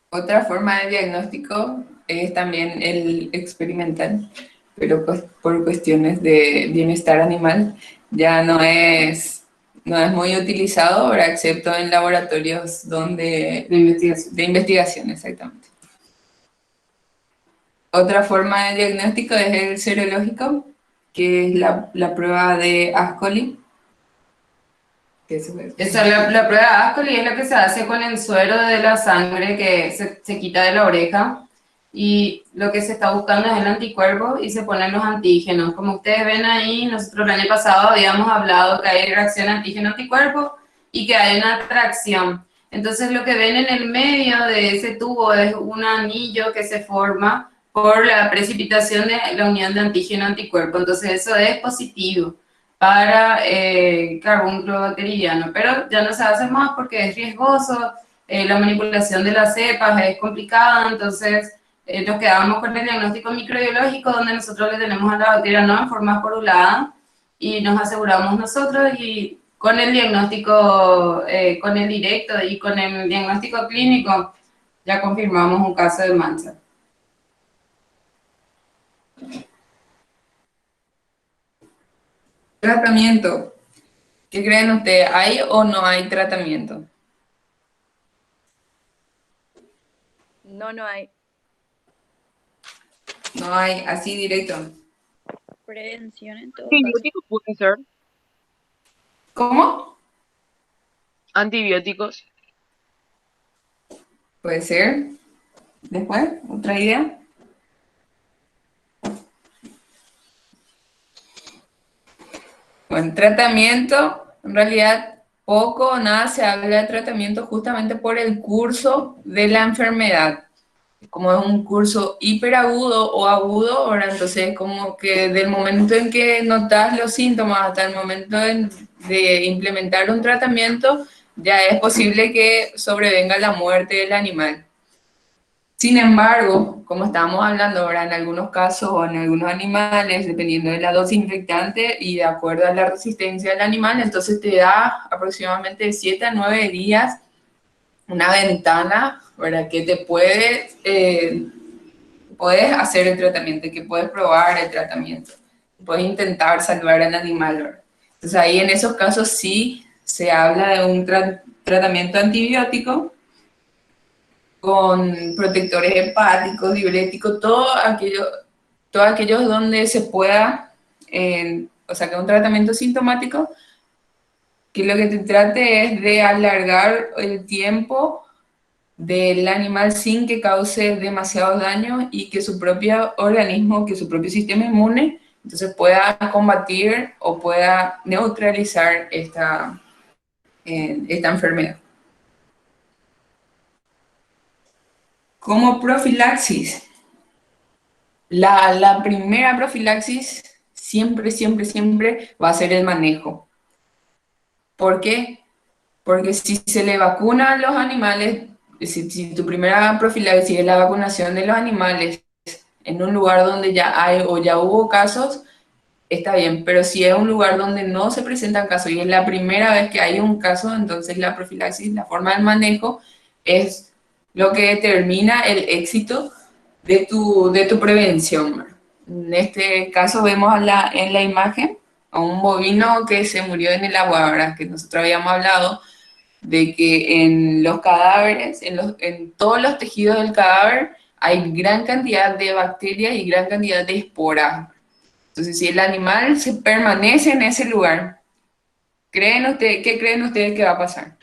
Otra forma de diagnóstico es también el experimental, pero pues por cuestiones de bienestar animal ya no es muy utilizado ahora, excepto en laboratorios de investigación, exactamente. Otra forma de diagnóstico es el serológico, que es la prueba de Ascoli. Esa, la prueba de Ascoli es la que se hace con el suero de la sangre que se quita de la oreja, y lo que se está buscando es el anticuerpo y se ponen los antígenos. Como ustedes ven ahí, nosotros el año pasado habíamos hablado que hay reacción antígeno-anticuerpo y que hay una atracción. Entonces lo que ven en el medio de ese tubo es un anillo que se forma por la precipitación de la unión de antígeno-anticuerpo. Entonces eso es positivo para carbúnculo bacteriano, pero ya no se hace más porque es riesgoso, la manipulación de las cepas es complicada, entonces nos quedamos con el diagnóstico microbiológico, donde nosotros le tenemos a la bacteria no en forma esporulada y nos aseguramos nosotros, y con el diagnóstico, con el directo y con el diagnóstico clínico, ya confirmamos un caso de mancha. Tratamiento. ¿Qué creen ustedes? ¿Hay o no hay tratamiento? No hay. No hay, así directo. Prevención en todo caso. Antibióticos pueden ser. ¿Cómo? Antibióticos. Puede ser. Después, otra idea. Bueno, tratamiento, en realidad poco o nada se habla de tratamiento justamente por el curso de la enfermedad. Como es un curso hiperagudo o agudo, ahora entonces como que del momento en que notas los síntomas hasta el momento de implementar un tratamiento, ya es posible que sobrevenga la muerte del animal. Sin embargo, como estábamos hablando ahora, en algunos casos o en algunos animales, dependiendo de la dosis infectante y de acuerdo a la resistencia del animal, entonces te da aproximadamente de 7 a 9 días una ventana, ¿verdad? Que te puedes hacer el tratamiento, que puedes probar el tratamiento, puedes intentar salvar al animal, ¿verdad? Entonces ahí en esos casos sí se habla de un tratamiento antibiótico con protectores hepáticos, diuréticos, todos aquellos donde se pueda, o sea, que un tratamiento sintomático, que lo que te trate es de alargar el tiempo del animal sin que cause demasiados daños y que su propio organismo, que su propio sistema inmune, entonces pueda combatir o pueda neutralizar esta enfermedad. Como profilaxis, la primera profilaxis siempre va a ser el manejo. ¿Por qué? Porque si se le vacuna a los animales, si tu primera profilaxis es la vacunación de los animales en un lugar donde ya hay o ya hubo casos, está bien, pero si es un lugar donde no se presentan casos y es la primera vez que hay un caso, entonces la profilaxis, la forma del manejo, es lo que determina el éxito de tu prevención. En este caso vemos en la imagen a un bovino que se murió en el agua, ¿verdad? Que nosotros habíamos hablado de que en los cadáveres, en todos los tejidos del cadáver, hay gran cantidad de bacterias y gran cantidad de esporas. Entonces, si el animal se permanece en ese lugar, ¿qué creen ustedes que va a pasar?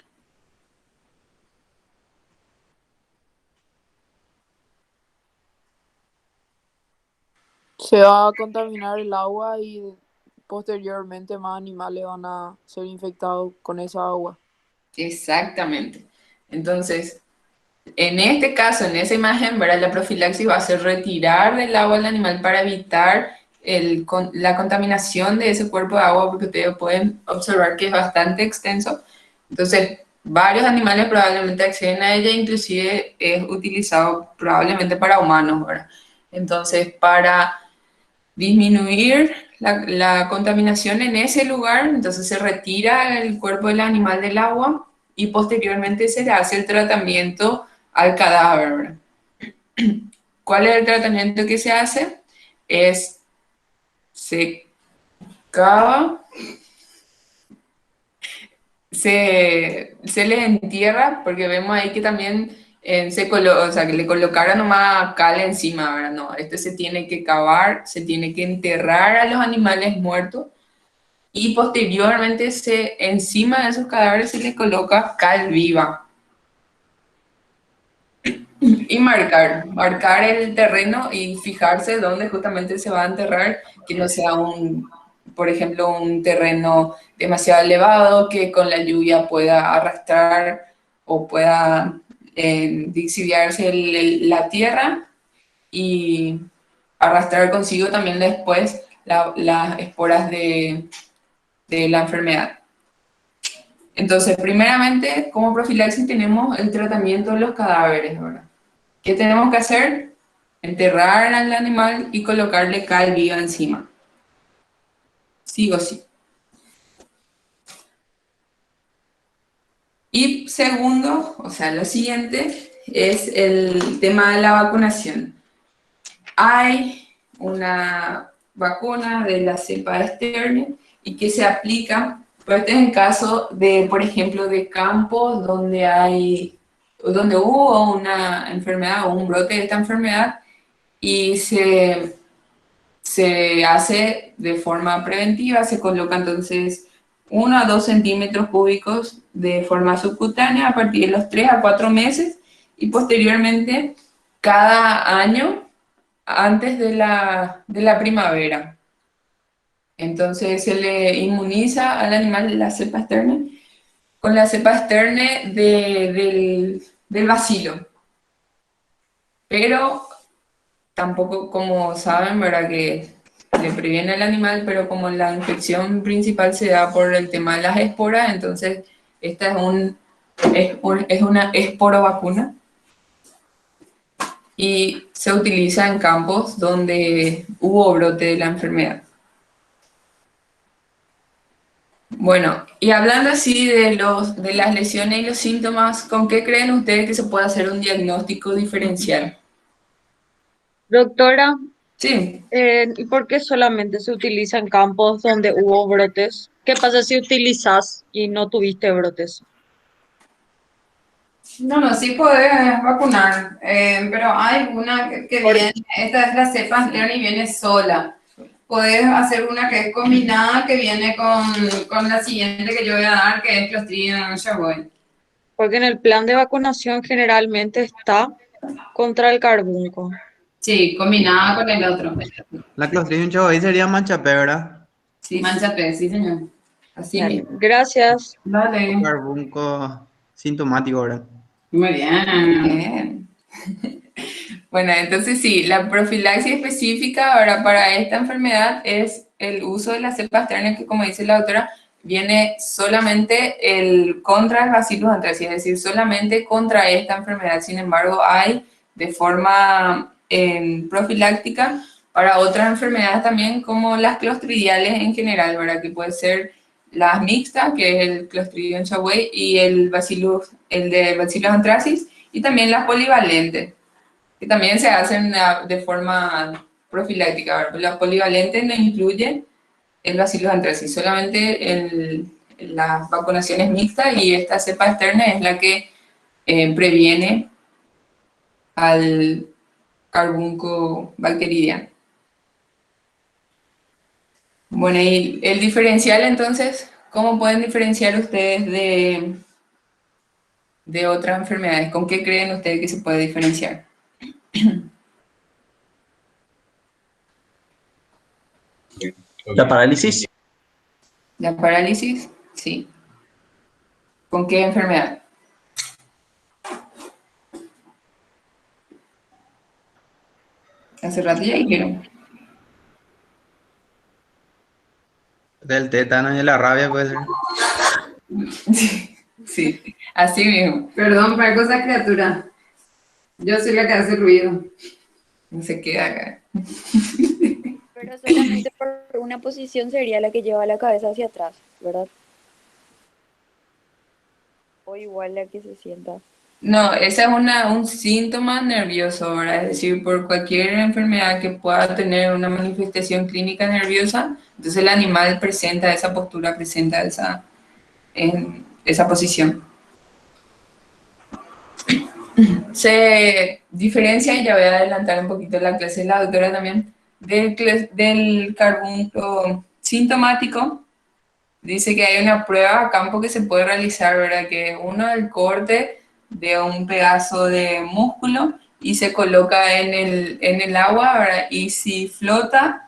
Se va a contaminar el agua y posteriormente más animales van a ser infectados con esa agua. Exactamente. Entonces, en este caso, en esa imagen, ¿verdad? La profilaxis va a ser retirar del agua al animal para evitar la contaminación de ese cuerpo de agua, porque ustedes pueden observar que es bastante extenso. Entonces, varios animales probablemente acceden a ella, inclusive es utilizado probablemente para humanos, ¿verdad? Entonces, para disminuir la contaminación en ese lugar, entonces se retira el cuerpo del animal del agua y posteriormente se le hace el tratamiento al cadáver, ¿verdad? ¿Cuál es el tratamiento que se hace? Se cava, se le entierra, porque vemos ahí que también o sea, que le colocaron nomás cal encima, ¿verdad? No, se tiene que cavar, se tiene que enterrar a los animales muertos y posteriormente encima de esos cadáveres se le coloca cal viva. Y marcar el terreno y fijarse dónde justamente se va a enterrar, que no sea por ejemplo, un terreno demasiado elevado que con la lluvia pueda arrastrar o pueda lixiviarse la tierra y arrastrar consigo también después las esporas de la enfermedad. Entonces, primeramente, como profilaxis tenemos el tratamiento de los cadáveres, ¿verdad? ¿Qué tenemos que hacer? Enterrar al animal y colocarle cal viva encima. Sí o sí. Y segundo, o sea, lo siguiente es el tema de la vacunación. Hay una vacuna de la cepa Stern y que se aplica, pero este es en caso de, por ejemplo, de campos donde hubo una enfermedad o un brote de esta enfermedad y se hace de forma preventiva, se coloca entonces 1 a 2 centímetros cúbicos de forma subcutánea a partir de los 3 a 4 meses y posteriormente cada año antes de la primavera. Entonces se le inmuniza al animal la cepa Sterne con la cepa Sterne del bacilo. Pero tampoco, como saben, ¿verdad? Que le previene al animal, pero como la infección principal se da por el tema de las esporas, entonces esta es una esporovacuna y se utiliza en campos donde hubo brote de la enfermedad. Bueno, y hablando así de las lesiones y los síntomas, ¿con qué creen ustedes que se puede hacer un diagnóstico diferencial? Doctora, Sí, ¿y por qué solamente se utiliza en campos donde hubo brotes? ¿Qué pasa si utilizas y no tuviste brotes? No, sí podés vacunar, pero hay una que viene, esta es la cepa Stern y viene sola. Podés hacer una que es combinada, que viene con la siguiente que yo voy a dar, que es Clostridium Yarwoy. Porque en el plan de vacunación generalmente está contra el carbunco. Sí, combinada con el otro. La Clostridium Yarwoy sería manchapé, ¿verdad? Sí, manchapé, sí señor. Así Dale, mismo. gracias. Vale. Carbunco sintomático, ¿verdad? Muy bien. bien. Bueno, entonces sí, la profilaxis específica ahora para esta enfermedad es el uso de la cepa Sterne, que como dice la doctora, viene solamente contra el Bacillus anthracis, es decir, solamente contra esta enfermedad. Sin embargo, hay de forma profiláctica para otras enfermedades también, como las clostridiales en general, ¿verdad? Que puede ser las mixtas, que es el Clostridium Shawey, y el de Bacillus anthracis, y también las polivalentes, que también se hacen de forma profiláctica, ¿verdad? Las polivalentes no incluyen el Bacillus anthracis, solamente las vacunaciones mixtas, y esta cepa externa es la que previene al carbunco bacteridiano. Bueno, y el diferencial entonces, ¿cómo pueden diferenciar ustedes de otras enfermedades? ¿Con qué creen ustedes que se puede diferenciar? La parálisis. ¿La parálisis? Sí. ¿Con qué enfermedad? Hace rato ya dijeron. Del tétano y de la rabia puede ser. Sí, así mismo. Perdón, para cosa criatura. Yo soy la que hace ruido. No se queda acá. Pero solamente por una posición sería la que lleva la cabeza hacia atrás, ¿verdad? O igual la que se sienta. No, ese es un síntoma nervioso, ¿verdad? Es decir, por cualquier enfermedad que pueda tener una manifestación clínica nerviosa, entonces el animal presenta esa postura, presenta esa posición. Se diferencia, y ya voy a adelantar un poquito la clase de la doctora también, del carbunco sintomático. Dice que hay una prueba a campo que se puede realizar, ¿verdad? Que uno del corte de un pedazo de músculo y se coloca en el agua, ¿verdad? Y si flota,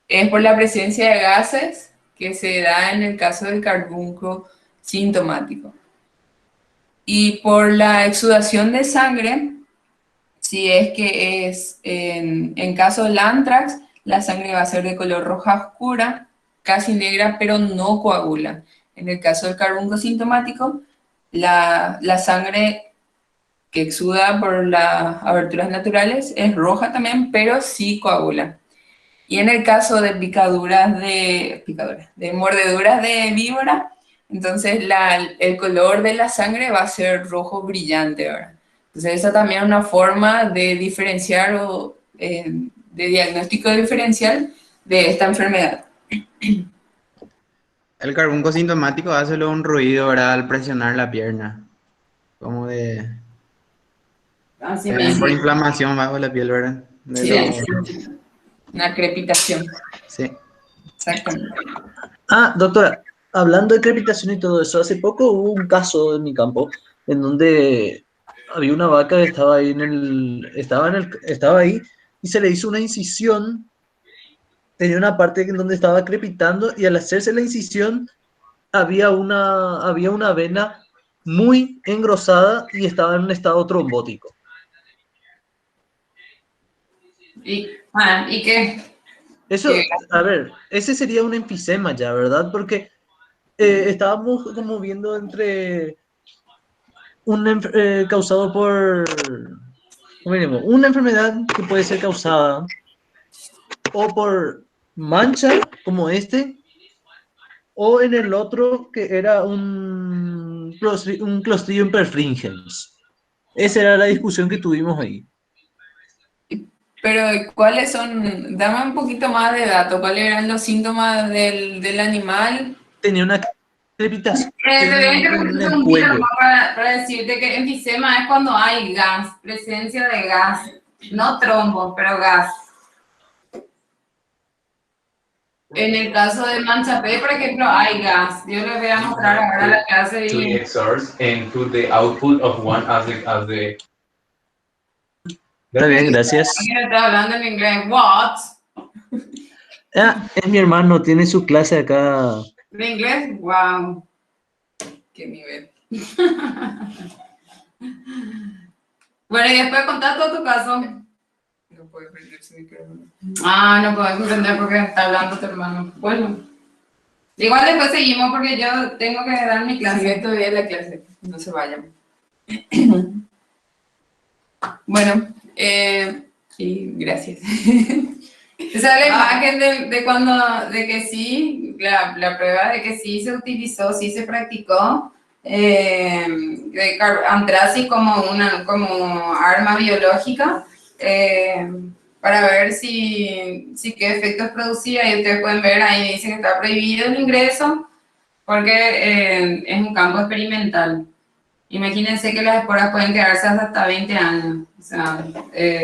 es por la presencia de gases que se da en el caso del carbunco sintomático. Y por la exudación de sangre, si es que es en caso del anthrax, la sangre va a ser de color roja oscura, casi negra, pero no coagula. En el caso del carbunco sintomático, la sangre que exuda por las aberturas naturales es roja también, pero sí coagula. Y en el caso de de mordeduras de víbora, entonces el color de la sangre va a ser rojo brillante, ¿verdad? Entonces esa también es una forma de diferenciar o de diagnóstico diferencial de esta enfermedad. El carbunco sintomático hace luego un ruido, ¿verdad? Al presionar la pierna. Como de... Así por mismo. inflamación bajo la piel, ¿verdad? Sí, una crepitación. Sí. Exactamente. Ah, doctora, hablando de crepitación y todo eso, hace poco hubo un caso en mi campo en donde había una vaca que estaba ahí estaba ahí y se le hizo una incisión tenía una parte en donde estaba crepitando y al hacerse la incisión había una vena muy engrosada y estaba en un estado trombótico. ¿Y qué? Eso, a ver, ese sería un enfisema ya, ¿verdad? Porque estábamos como viendo entre causado por, ¿cómo diríamos? Una enfermedad que puede ser causada o por mancha como este, o en el otro que era un Clostridium perfringens. Esa era la discusión que tuvimos ahí. Pero, ¿cuáles son? Dame un poquito más de datos. ¿Cuáles eran los síntomas del animal? Tenía una crepitación Te voy a en interrumpir un el segundito cuello. nomás para decirte que enfisema es cuando hay gas, presencia de gas, no trombo, pero gas. En el caso de mancha P, por ejemplo, hay gas. Yo les voy a mostrar ahora la clase To the y... exhaust and to the output of one as the Está bien, gracias. Mira, está hablando en inglés. What? Ah, es mi hermano, tiene su clase acá. ¿De inglés? Wow. ¿Qué nivel? Bueno, y después contar todo tu caso. No puede prender su micrófono. Ah, no puedo comprender porque está hablando tu hermano. Bueno. Igual después seguimos porque yo tengo que dar mi clase. Sigue todavía la clase. No se vayan. Bueno, sí, gracias. Esa es la imagen de cuando, de que sí, la prueba de que sí se utilizó, sí se practicó antracis como arma biológica para ver si qué efectos producía, y ustedes pueden ver ahí dice que está prohibido el ingreso porque es un campo experimental. Imagínense que las esporas pueden quedarse hasta 20 años. O sea,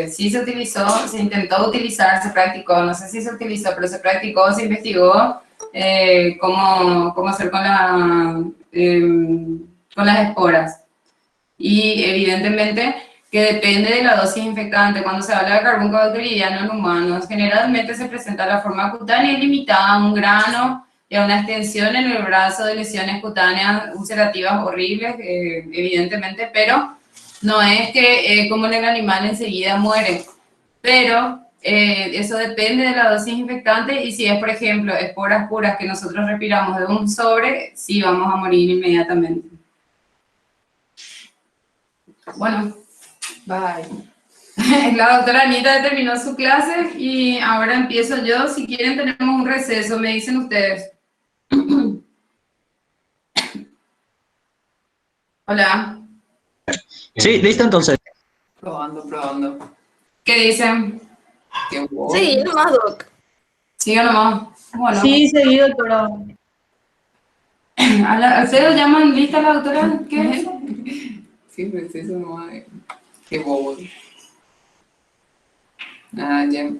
sí se utilizó, se intentó utilizar, se practicó, no sé si se utilizó, pero se practicó, se investigó cómo hacer con las esporas. Y evidentemente que depende de la dosis infectante. Cuando se habla de carbunco bacteriano en humanos, generalmente se presenta la forma cutánea limitada, un grano y a una extensión en el brazo de lesiones cutáneas ulcerativas horribles, evidentemente, pero no es que como en el animal enseguida muere. Pero eso depende de la dosis infectante y si es, por ejemplo, esporas puras que nosotros respiramos de un sobre, sí vamos a morir inmediatamente. Bueno, bye. La doctora Anita terminó su clase y ahora empiezo yo. Si quieren tenemos un receso, me dicen ustedes. Hola. Sí, listo entonces. Probando. ¿Qué dicen? Sí, nomás, Doc. ¿Sí o no? Bueno. Sí, seguí, doctora. ¿Ustedes llaman lista a la doctora? ¿Qué es eso? Sí, pues eso no hay. Qué bobo. Ah, ya.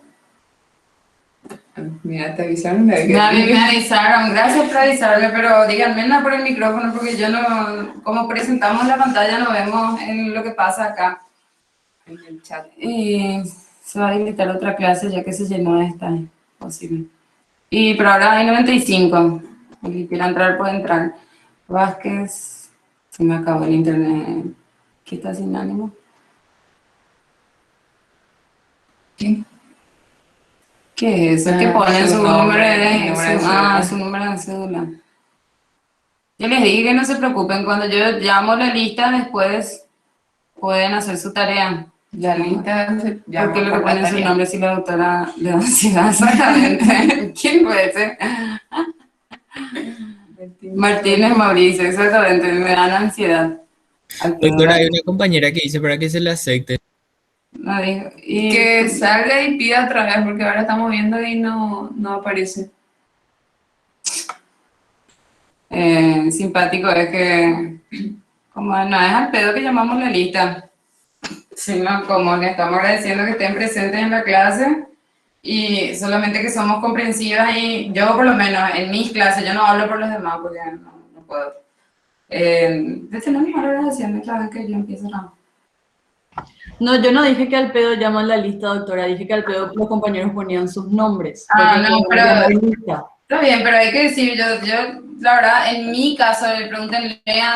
Mira, te avisaron de que... A mí me avisaron, gracias por avisarme, pero díganme nada por el micrófono porque yo no, como presentamos la pantalla no vemos lo que pasa acá. En el chat. Y se va a habilitar otra clase ya que se llenó esta, posible. Pero ahora hay 95, el que quiera entrar puede entrar. Vázquez, se me acabó el internet. ¿Qué está sin ánimo? ¿Qué? ¿Qué es eso? ¿Qué ponen su número de su número de cédula? Yo les dije que no se preocupen, cuando yo llamo la lista después pueden hacer su tarea. La lista se llama ¿Por qué le por la ponen su tarea. nombre si la doctora le da ansiedad? Exactamente. ¿Quién puede ser? Martínez Mauricio, exactamente, me dan ansiedad. Doctora, hay una compañera que dice para que se le acepte. No digo, y Que salga y pida otra vez, porque ahora estamos viendo y no aparece. simpático es que, como no es al pedo que llamamos la lista, sino como le estamos agradeciendo que estén presentes en la clase y solamente que somos comprensivas y yo por lo menos en mis clases, yo no hablo por los demás porque no puedo. De tener más agradeciendo cada vez que yo empiezo a No, yo no dije que al pedo llaman la lista, doctora, dije que al pedo los compañeros ponían sus nombres. Ah, porque no, ponían pero la lista. está bien, pero hay que decir, yo la verdad, en mi caso, le pregúntenle a